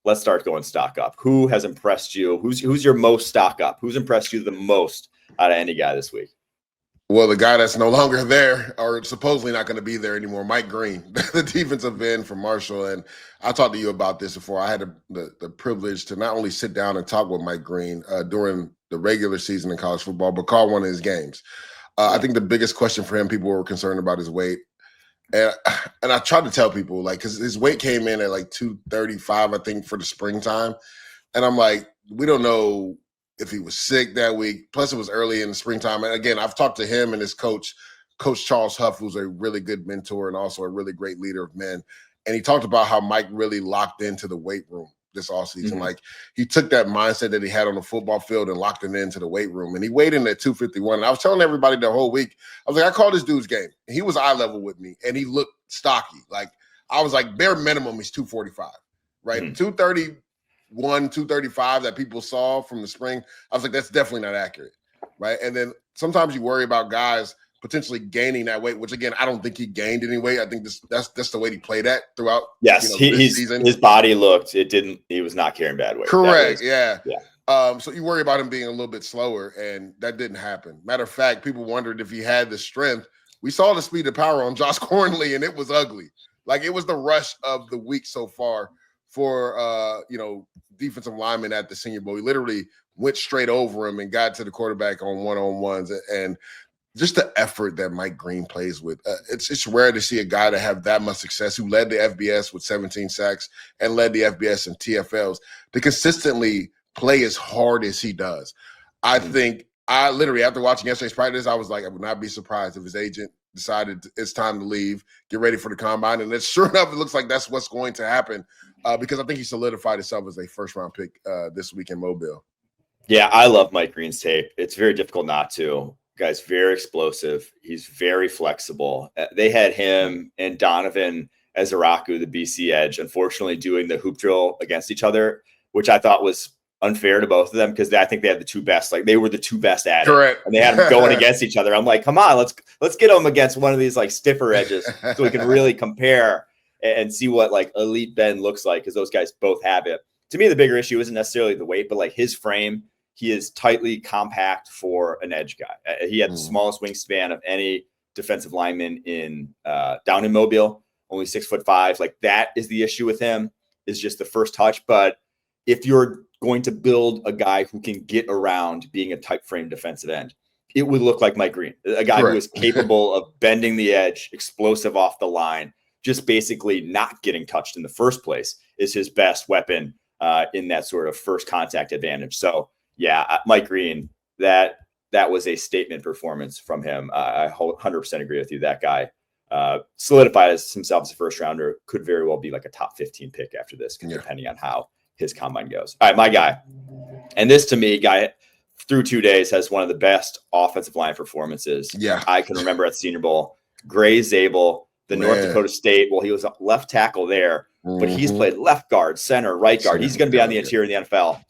let's start going stock up. Who has impressed you? Who's your most stock up? Who's impressed you the most out of any guy this week? Well, the guy that's no longer there, or supposedly not going to be there anymore, Mike Green, the defensive end from Marshall. And I talked to you about this before. I had the privilege to not only sit down and talk with Mike Green during the regular season in college football, but call one of his games. I think the biggest question for him, people were concerned about his weight. And I tried to tell people, like, because his weight came in at like 235, I think, for the springtime. And I'm like, we don't know if he was sick that week. Plus, it was early in the springtime. And again, I've talked to him and his coach, Coach Charles Huff, who's a really good mentor and also a really great leader of men. And he talked about how Mike really locked into the weight room this offseason. Like, he took that mindset that he had on the football field and locked it into the weight room. And he weighed in at 251. And I was telling everybody the whole week, I was like, I called this dude's game. And he was eye level with me, and he looked stocky. Like, I was like, bare minimum, he's 245, right? 231, 235 that people saw from the spring. I was like, that's definitely not accurate, right? And then sometimes you worry about guys potentially gaining that weight, which again, I don't think he gained any weight. I think that's the weight he played at throughout. Yes, this season. His body looked. He was not carrying bad weight. Correct. Yeah. So you worry about him being a little bit slower, and that didn't happen. Matter of fact, people wondered if he had the strength. We saw the speed and power on Josh Cornley, and it was ugly. Like, it was the rush of the week so far for defensive linemen at the Senior Bowl. He literally went straight over him and got to the quarterback on one-on-ones, and just the effort that Mike Green plays with. It's rare to see a guy that have that much success, who led the FBS with 17 sacks and led the FBS in TFLs, to consistently play as hard as he does. I think I literally, after watching yesterday's practice, I was like, I would not be surprised if his agent decided it's time to leave, get ready for the combine. And then sure enough, it looks like that's what's going to happen because I think he solidified himself as a first-round pick this week in Mobile. Yeah, I love Mike Green's tape. It's very difficult not to. Guy's very explosive. He's very flexible. They had him and Donovan Ezaraku, the BC edge, unfortunately doing the hoop drill against each other, which I thought was unfair to both of them because I think they had the two best. Like, they were the two best at it, and they had them going against each other. I'm like, come on, let's get them against one of these like stiffer edges so we can really compare and see what like elite Ben looks like, because those guys both have it. To me, the bigger issue isn't necessarily the weight, but like his frame. He is tightly compact for an edge guy. He had the smallest wingspan of any defensive lineman down in Mobile, only 6'5". Like, that is the issue with him, is just the first touch. But if you're going to build a guy who can get around being a tight frame defensive end, it would look like Mike Green, a guy who is capable of bending the edge, explosive off the line, just basically not getting touched in the first place is his best weapon in that sort of first contact advantage. So, yeah, Mike Green, that was a statement performance from him. I 100% agree with you. That guy solidified himself as a first rounder, could very well be like a top 15 pick after this, depending on how his combine goes. All right, my guy. And this, to me, guy through 2 days has one of the best offensive line performances I can remember at Senior Bowl. Gray Zabel, the North Dakota State. Well, he was a left tackle there, but he's played left guard, center, right guard. He's going to be on the interior in the NFL.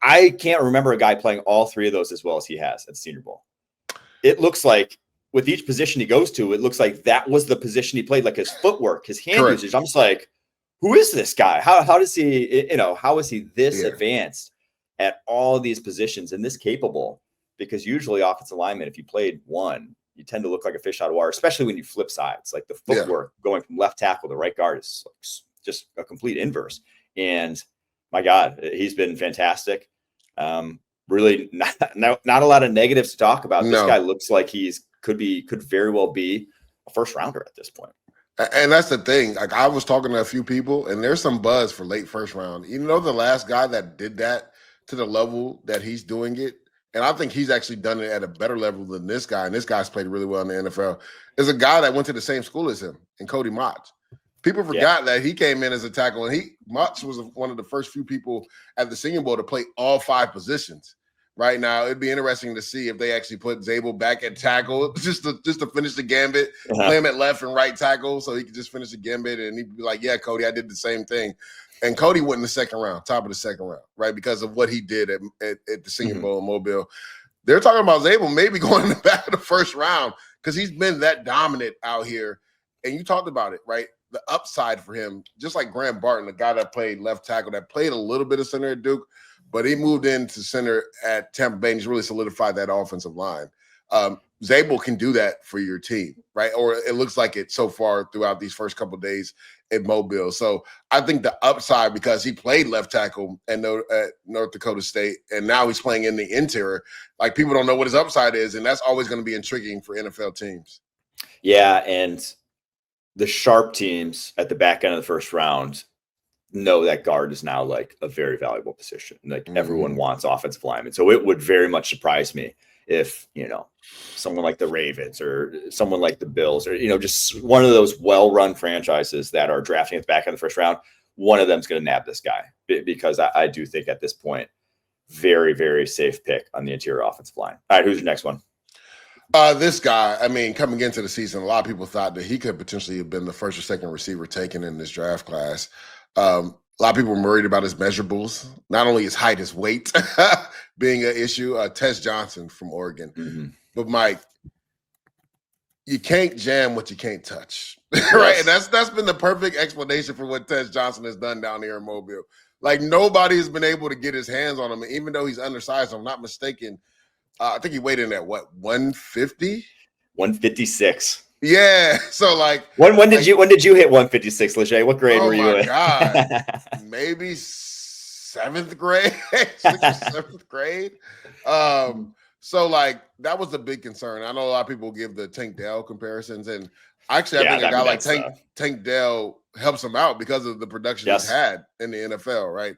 I can't remember a guy playing all three of those as well as he has at Senior Bowl. It looks like with each position he goes to, it looks like that was the position he played, like his footwork, his hand usage. I'm just like, who is this guy? How does he, how is he this advanced at all of these positions and this capable? Because usually offensive linemen, if you played one, you tend to look like a fish out of water, especially when you flip sides. Like the footwork going from left tackle to right guard is just a complete inverse. And my God, he's been fantastic. Really not a lot of negatives to talk about. This guy looks like could very well be a first rounder at this point. And that's the thing. Like, I was talking to a few people, and there's some buzz for late first round. You know, the last guy that did that to the level that he's doing it, and I think he's actually done it at a better level than this guy, and this guy's played really well in the NFL, is a guy that went to the same school as him, and Cody Mauch. People forgot that he came in as a tackle, and Mauch was one of the first few people at the Senior Bowl to play all five positions. Right now, it'd be interesting to see if they actually put Zabel back at tackle just to finish the gambit, play him at left and right tackle so he could just finish the gambit, and he'd be like, yeah, Cody, I did the same thing. And Cody went in the second round, top of the second round, right, because of what he did at the Senior Bowl in Mobile. They're talking about Zabel maybe going in the back of the first round because he's been that dominant out here. And you talked about it, right? the upside for him, just like Grant Barton, the guy that played left tackle, that played a little bit of center at Duke, but he moved into center at Tampa Bay and he's really solidified that offensive line. Zabel can do that for your team, right? Or it looks like it so far throughout these first couple of days in Mobile. So I think the upside, because he played left tackle at North Dakota State, and now he's playing in the interior, like people don't know what his upside is, and that's always going to be intriguing for NFL teams. Yeah, and the sharp teams at the back end of the first round know that guard is now like a very valuable position. Like everyone wants offensive linemen. So it would very much surprise me if, someone like the Ravens or someone like the Bills or, just one of those well-run franchises that are drafting at the back end of the first round, one of them's going to nab this guy, because I do think at this point, very, very safe pick on the interior offensive line. All right, who's your next one? This guy, coming into the season, a lot of people thought that he could potentially have been the first or second receiver taken in this draft class. A lot of people were worried about his measurables, not only his height, his weight being an issue. Tez Johnson from Oregon. Mm-hmm. But Mike, you can't jam what you can't touch, right? And that's been the perfect explanation for what Tez Johnson has done down here in Mobile. Like nobody has been able to get his hands on him, even though he's undersized. If I'm not mistaken. I think he weighed in at 150? 156. Yeah. So like when did you hit 156, Lejay? What grade were you in? Oh my God. Maybe 7th grade, 6th or 7th grade. So like that was the big concern. I know a lot of people give the Tank Dell comparisons, and actually I think a guy like Tank Dell helps him out because of the production he's had in the NFL, right?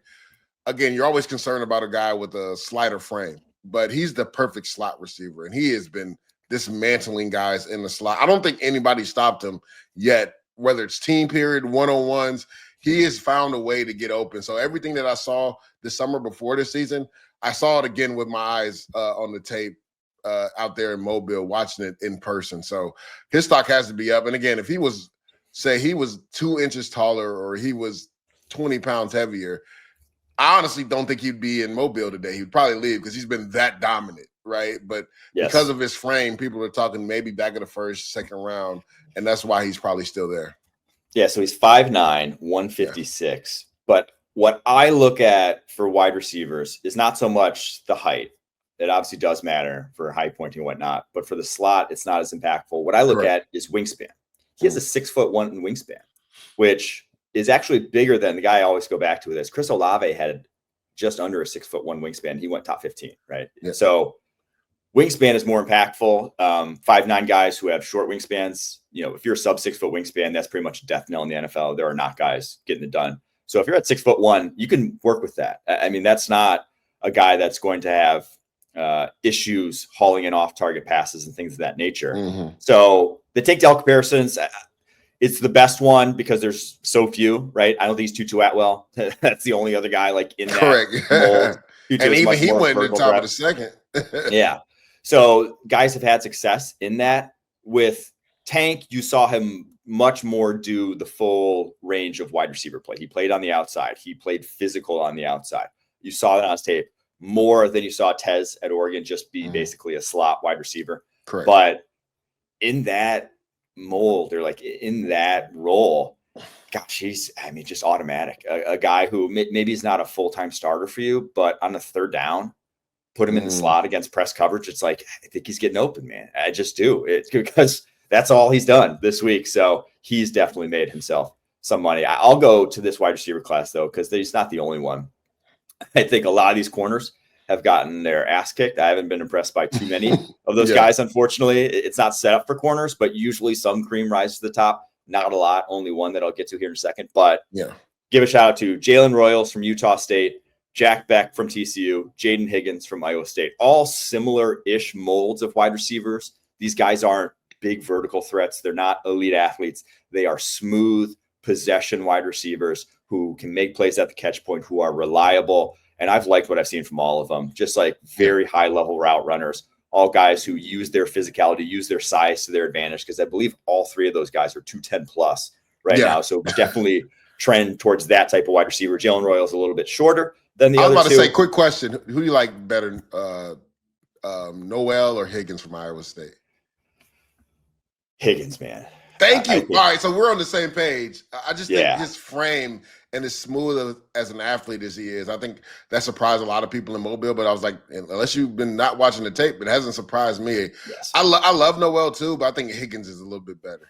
Again, you're always concerned about a guy with a slighter frame, but he's the perfect slot receiver, and he has been dismantling guys in the slot. I don't think anybody stopped him yet, whether it's team period, one-on-ones. He has found a way to get open. So everything that I saw this summer before this season, I saw it again with my eyes on the tape out there in Mobile, watching it in person. So his stock has to be up. And again, if he was 2 inches taller or he was 20 pounds heavier, I honestly don't think he'd be in Mobile today. He'd probably leave because he's been that dominant, right? But because of his frame, people are talking maybe back in the first, second round, and that's why he's probably still there. Yeah, so he's 5'9", 156. Yeah. But what I look at for wide receivers is not so much the height. It obviously does matter for high pointing and whatnot, but for the slot, it's not as impactful. What I look at is wingspan. He has a 6'1" wingspan, which is actually bigger than the guy I always go back to with this. Chris Olave had just under a 6'1" wingspan. He went top 15, right? Yeah. So wingspan is more impactful. 5'9" guys who have short wingspans, if you're a sub 6 foot wingspan, that's pretty much a death knell in the NFL. There are not guys getting it done. So if you're at 6'1", you can work with that. I mean, that's not a guy that's going to have issues hauling in off target passes and things of that nature. Mm-hmm. So the Tank Dell comparisons, it's the best one because there's so few, right? I don't think he's Tutu Atwell. That's the only other guy like in that mold. And even he went to the top of the second. Yeah. So guys have had success in that. With Tank, you saw him much more do the full range of wide receiver play. He played on the outside. He played physical on the outside. You saw that on his tape more than you saw Tez at Oregon just be basically a slot wide receiver. Correct. But in that mold or like in that role, gosh, he's just automatic. A guy who maybe is not a full-time starter for you, but on the third down, put him in the slot against press coverage. It's like, I think he's getting open, man. I just do. It's because that's all he's done this week. So he's definitely made himself some money. I'll go to this wide receiver class though, because he's not the only one. I think a lot of these corners have gotten their ass kicked. I haven't been impressed by too many of those guys. Unfortunately, it's not set up for corners, but usually some cream rises to the top. Not a lot, only one that I'll get to here in a second. But give a shout out to Jalen Royals from Utah State, Jack Beck from TCU, Jaden Higgins from Iowa State. All similar-ish molds of wide receivers. These guys aren't big vertical threats. They're not elite athletes. They are smooth possession wide receivers who can make plays at the catch point, who are reliable. And I've liked what I've seen from all of them. Just like very high-level route runners. All guys who use their physicality, use their size to their advantage, because I believe all three of those guys are 210 plus right now. So definitely trend towards that type of wide receiver. Jalen Royal is a little bit shorter than the other two. I was about to say, quick question. Who do you like better, Noel or Higgins from Iowa State? Higgins, man. Thank you. All right, so we're on the same page. I just think Yeah. his frame and as smooth as an athlete as he is, I think that surprised a lot of people in Mobile. But I was like, unless you've been not watching the tape, it hasn't surprised me. Yes. I love Noel too, but I think Higgins is a little bit better.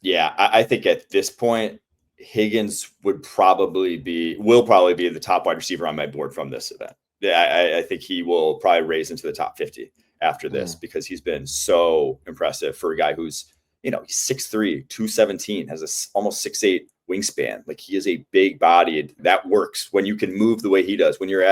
Yeah, I think at this point, Higgins will probably be the top wide receiver on my board from this event. Yeah, I think he will probably raise into the top 50 after this because he's been so impressive for a guy who's, he's 6'3", 217, has almost 6'8" wingspan. Like, he is a big bodied. That works when you can move the way he does. When you're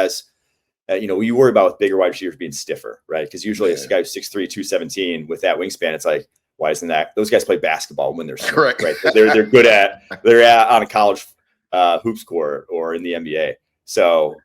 you worry about with bigger wide receivers being stiffer, right? Because usually a guy who's 6'3", 217 with that wingspan, it's like, why isn't that? Those guys play basketball when they're correct, right? They're good at on a college hoops court or in the NBA. So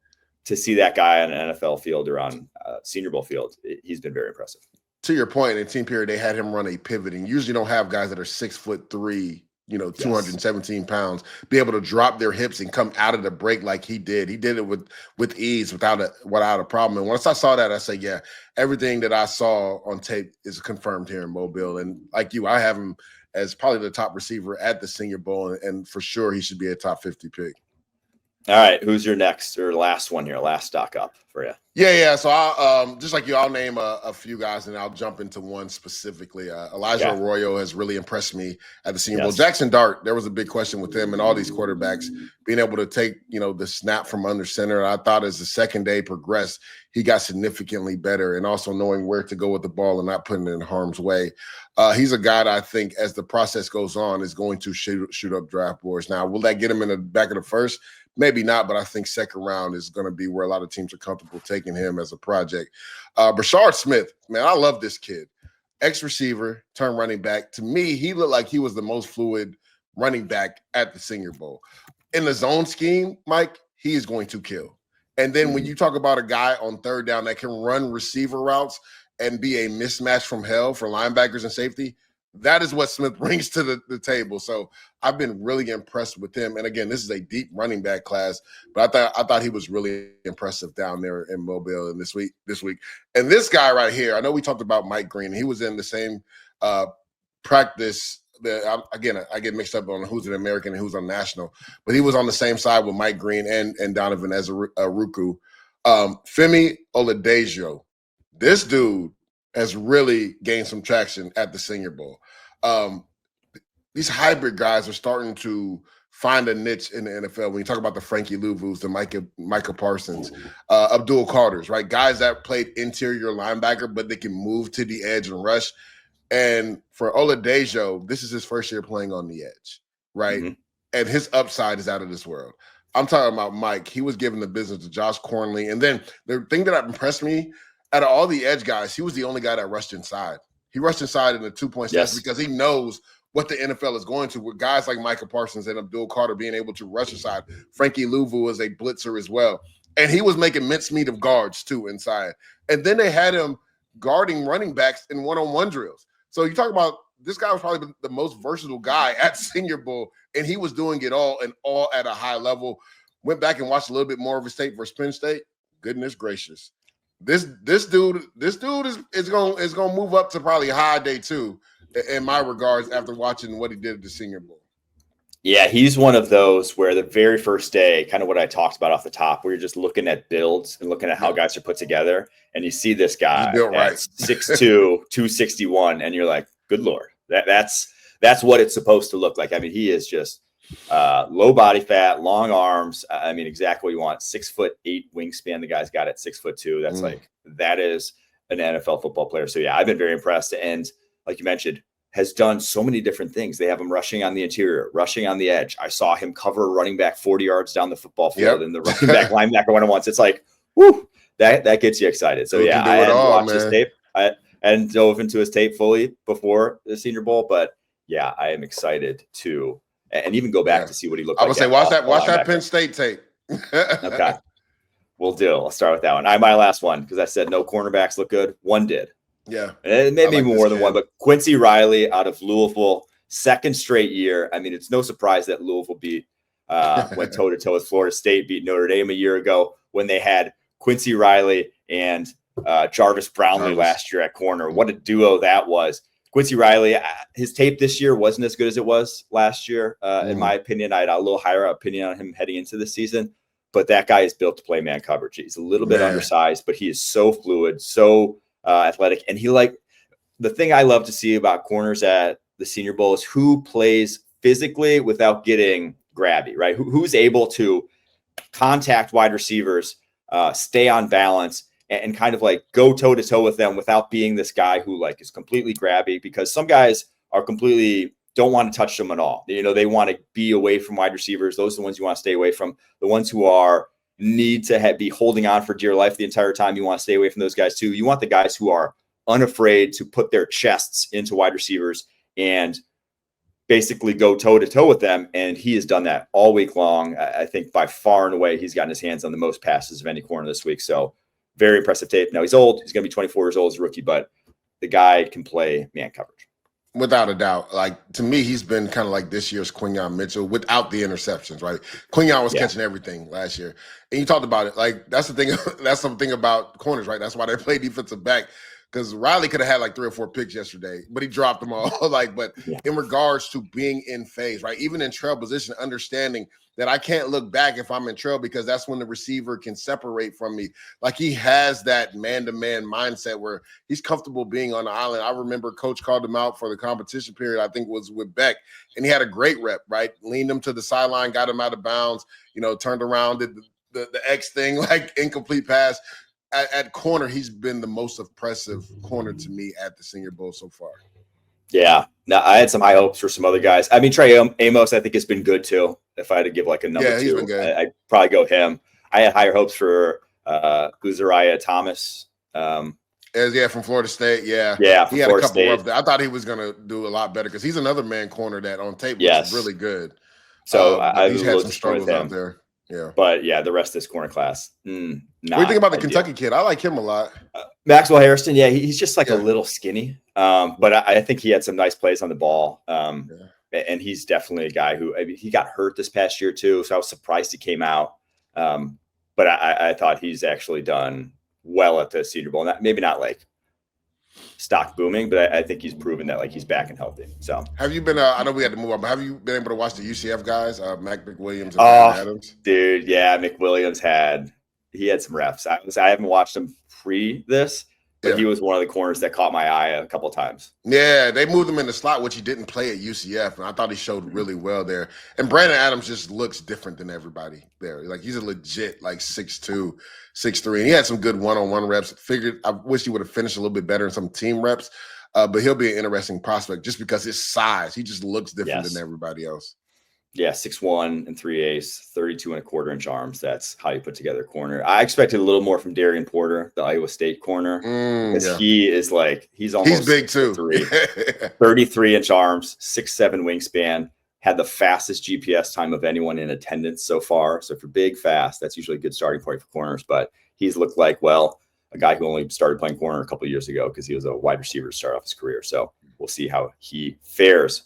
to see that guy on an NFL field or on Senior Bowl field, he's been very impressive. To your point, in team period, they had him run a pivot, and usually don't have guys that are 6'3", 217 pounds, be able to drop their hips and come out of the break like he did. He did it with ease without a problem. And once I saw that, I said, yeah, everything that I saw on tape is confirmed here in Mobile. And like you, I have him as probably the top receiver at the Senior Bowl, and for sure he should be a top 50 pick. All right, who's your next or last one here? Last stock up for you. Yeah. So I'll just like you, I'll name a few guys, and I'll jump into one specifically. Elijah Arroyo has really impressed me at the Senior Bowl. Jackson Dart, there was a big question with him and all these quarterbacks being able to take the snap from under center. I thought as the second day progressed, he got significantly better, and also knowing where to go with the ball and not putting it in harm's way. He's a guy that I think as the process goes on is going to shoot up draft boards. Now, will that get him in the back of the first? Maybe not, but I think second round is going to be where a lot of teams are comfortable taking him as a project. Brashard Smith, man, I love this kid. Ex-receiver, turned running back. To me, he looked like he was the most fluid running back at the Senior Bowl. In the zone scheme, Mike, he is going to kill. And then when you talk about a guy on third down that can run receiver routes and be a mismatch from hell for linebackers and safety, that is what Smith brings to the table. So I've been really impressed with him. And again, this is a deep running back class, but I thought he was really impressive down there in Mobile and this week. And this guy right here, I know we talked about Mike Green. He was in the same practice. I get mixed up on who's an American and who's on national, but he was on the same side with Mike Green and Donovan Ezeuruku. Femi Oladejo, this dude has really gained some traction at the Senior Bowl. These hybrid guys are starting to find a niche in the NFL. When you talk about the Frankie Louvu's, the Micah Parsons, Abdul Carters, right? Guys that played interior linebacker, but they can move to the edge and rush. And for Oladejo, this is his first year playing on the edge, right? Mm-hmm. And his upside is out of this world. I'm talking about Mike. He was giving the business to Josh Cornley. And then the thing that impressed me, out of all the edge guys, he was the only guy that rushed inside. He rushed inside in the 2-point stance because he knows what the NFL is going to, with guys like Micah Parsons and Abdul Carter being able to rush inside. Frankie Louvu is a blitzer as well. And he was making mincemeat of guards too inside. And then they had him guarding running backs in one-on-one drills. So you talk about this guy was probably the most versatile guy at Senior Bowl, and he was doing it all and all at a high level. Went back and watched a little bit more of his tape versus Penn State. Goodness gracious. This dude is gonna move up to probably high day two in my regards after watching what he did at the Senior Bowl. Yeah, he's one of those where the very first day, kind of what I talked about off the top, where you're just looking at builds and looking at how guys are put together, and you see this guy at 6'2", 261, and you're like, good Lord, that's what it's supposed to look like. I mean, he is just low body fat, long arms. I mean, exactly what you want. 6'8" wingspan. The guy's got at 6'2". That's that is an NFL football player. So yeah, I've been very impressed. And like you mentioned, has done so many different things. They have him rushing on the interior, rushing on the edge. I saw him cover a running back 40 yards down the football field and the running back linebacker one-on-ones. It's like, whoo, that gets you excited. So yeah, I hadn't watched his tape. I hadn't dove into his tape fully before the Senior Bowl, but yeah, I am excited to and even go back to see what he looked like. I would say watch that Penn State tape. Okay. We'll do. I'll start with that one. My last one, because I said no cornerbacks look good. One did. Yeah. And maybe like more than one, but Quincy Riley out of Louisville, second straight year. I mean, it's no surprise that Louisville went toe-to-toe with Florida State, beat Notre Dame a year ago when they had Quincy Riley and Jarvis Brownlee last year at corner. What a duo that was. Quincy Riley, his tape this year wasn't as good as it was last year. In my opinion, I had a little higher opinion on him heading into the season, but that guy is built to play man coverage. He's a little bit undersized, but he is so fluid, so athletic. And the thing I love to see about corners at the Senior Bowl is who plays physically without getting grabby, right? Who's able to contact wide receivers, stay on balance, and kind of like go toe to toe with them without being this guy who like is completely grabby, because some guys are completely don't want to touch them at all. They want to be away from wide receivers. Those are the ones you want to stay away from. The ones who need to be holding on for dear life the entire time, you want to stay away from those guys too. You want the guys who are unafraid to put their chests into wide receivers and basically go toe to toe with them. And he has done that all week long. I think by far and away, he's gotten his hands on the most passes of any corner this week. So very impressive tape. Now he's old. He's going to be 24 years old as a rookie, but the guy can play man coverage. Without a doubt. Like, to me, he's been kind of like this year's Quinyon Mitchell without the interceptions, right? Quinyon was catching everything last year. And you talked about it. Like, that's the thing. That's something about corners, right? That's why they play defensive back. Because Riley could have had like 3 or 4 picks yesterday, but he dropped them all. But in regards to being in phase, right? Even in trail position, understanding that I can't look back if I'm in trail, because that's when the receiver can separate from me. Like, he has that man-to-man mindset where he's comfortable being on the island. I remember Coach called him out for the competition period, I think was with Beck, and he had a great rep, right? Leaned him to the sideline, got him out of bounds, turned around, did the X thing, like incomplete pass. At corner, he's been the most impressive corner to me at the Senior Bowl so far. Yeah. Now, I had some high hopes for some other guys. I mean, Trey Amos, I think, has been good too. If I had to give like a number 2, he's been good. I'd probably go him. I had higher hopes for Uzariah Thomas. From Florida State. Yeah, he had Florida a couple State. rough. I thought he was going to do a lot better because he's another man corner that on tape was really good. So he's had some struggles out there. Yeah, but the rest of this corner class. What do you think about the Kentucky kid? I like him a lot. Maxwell Harrison. Yeah, he's just like a little skinny. But I think he had some nice plays on the ball. And he's definitely a guy who, he got hurt this past year too. So I was surprised he came out. But I thought he's actually done well at the Senior Bowl. Maybe not like stock booming, but I think he's proven that like he's back and healthy. So have you been? I know we had to move on, but have you been able to watch the UCF guys, Mac McWilliams and Brandon Adams? Dude, yeah, McWilliams had some reps. I haven't watched him pre this, but he was one of the corners that caught my eye a couple of times. Yeah, they moved him in the slot, which he didn't play at UCF, and I thought he showed really well there. And Brandon Adams just looks different than everybody there. Like, he's a legit like 6'2", 6'3", and he had some good one-on-one reps. I wish he would have finished a little bit better in some team reps, but he'll be an interesting prospect just because his size. He just looks different than everybody else. Yeah, 6'1" and 3/8, 32 1/4 arms. That's how you put together a corner. I expected a little more from Darian Porter, the Iowa State corner, because he is like he's big too. 33 arms, 6'7" wingspan. Had the fastest GPS time of anyone in attendance so far. So for big, fast, that's usually a good starting point for corners. But he's looked like a guy who only started playing corner a couple of years ago because he was a wide receiver to start off his career. So we'll see how he fares